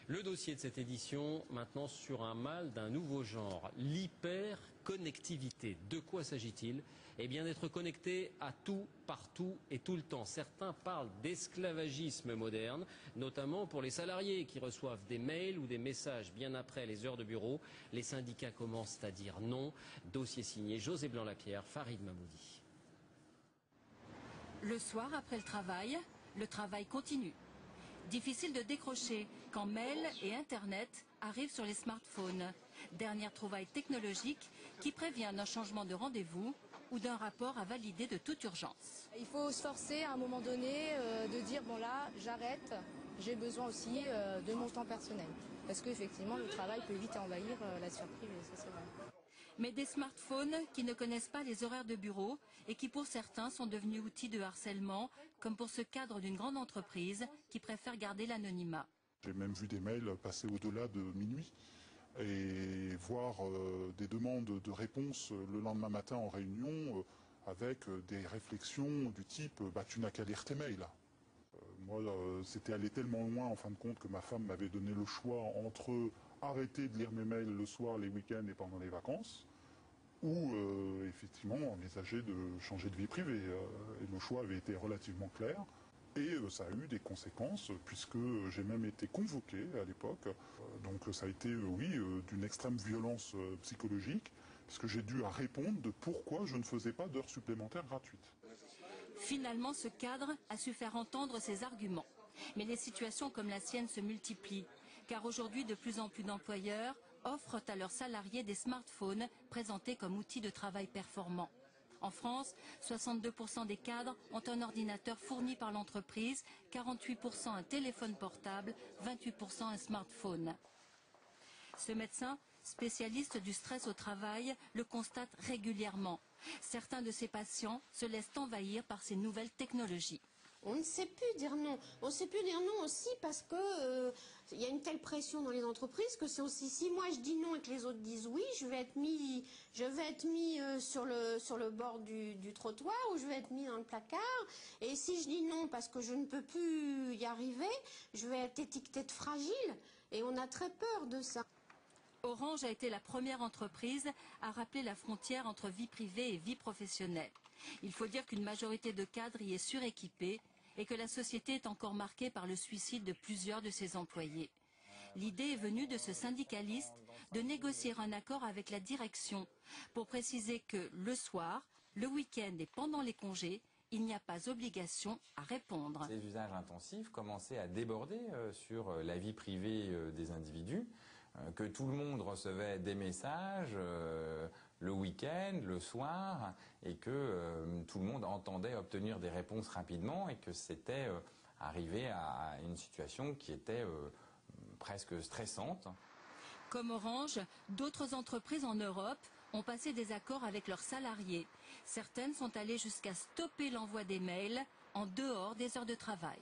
Le dossier de cette édition, maintenant sur un mal d'un nouveau genre, l'hyperconnectivité. De quoi s'agit-il? Eh bien d'être connecté à tout, partout et tout le temps. Certains parlent d'esclavagisme moderne, notamment pour les salariés qui reçoivent des mails ou des messages bien après les heures de bureau. Les syndicats commencent à dire non. Dossier signé José Blanc-Lapierre, Farid Mamoudi. Le soir, après le travail continue. Difficile de décrocher quand mail et Internet arrivent sur les smartphones. Dernière trouvaille technologique qui prévient d'un changement de rendez-vous ou d'un rapport à valider de toute urgence. Il faut se forcer à un moment donné de dire bon là j'arrête, j'ai besoin aussi de mon temps personnel. Parce qu'effectivement le travail peut vite envahir la sphère privée, ça c'est vrai. Mais des smartphones qui ne connaissent pas les horaires de bureau et qui pour certains sont devenus outils de harcèlement, comme pour ce cadre d'une grande entreprise qui préfère garder l'anonymat. J'ai même vu des mails passer au-delà de minuit et voir des demandes de réponse le lendemain matin en réunion avec des réflexions du type « tu n'as qu'à lire tes mails ». Moi, c'était allé tellement loin en fin de compte que ma femme m'avait donné le choix entre arrêter de lire mes mails le soir, les week-ends et pendant les vacances, ou effectivement envisager de changer de vie privée. Et le choix avait été relativement clair. Et ça a eu des conséquences, puisque j'ai même été convoqué à l'époque. Donc ça a été, oui, d'une extrême violence psychologique, puisque j'ai dû répondre de pourquoi je ne faisais pas d'heures supplémentaires gratuites. Finalement, ce cadre a su faire entendre ses arguments. Mais les situations comme la sienne se multiplient, car aujourd'hui de plus en plus d'employeurs offrent à leurs salariés des smartphones présentés comme outils de travail performants. En France, 62% des cadres ont un ordinateur fourni par l'entreprise, 48% un téléphone portable, 28% un smartphone. Ce médecin, spécialiste du stress au travail, le constate régulièrement. Certains de ses patients se laissent envahir par ces nouvelles technologies. On ne sait plus dire non. On ne sait plus dire non aussi parce que y a une telle pression dans les entreprises que c'est aussi si moi je dis non et que les autres disent oui, je vais être mis sur le bord du trottoir ou je vais être mis dans le placard. Et si je dis non parce que je ne peux plus y arriver, je vais être étiquetée de fragile. Et on a très peur de ça. Orange a été la première entreprise à rappeler la frontière entre vie privée et vie professionnelle. Il faut dire qu'une majorité de cadres y est suréquipée et que la société est encore marquée par le suicide de plusieurs de ses employés. L'idée est venue de ce syndicaliste de négocier un accord avec la direction pour préciser que le soir, le week-end et pendant les congés, il n'y a pas obligation à répondre. Les usages intensifs commençaient à déborder sur la vie privée des individus, que tout le monde recevait des messages le week-end, le soir, et que tout le monde entendait obtenir des réponses rapidement et que c'était arrivé à une situation qui était presque stressante. Comme Orange, d'autres entreprises en Europe ont passé des accords avec leurs salariés. Certaines sont allées jusqu'à stopper l'envoi des mails en dehors des heures de travail.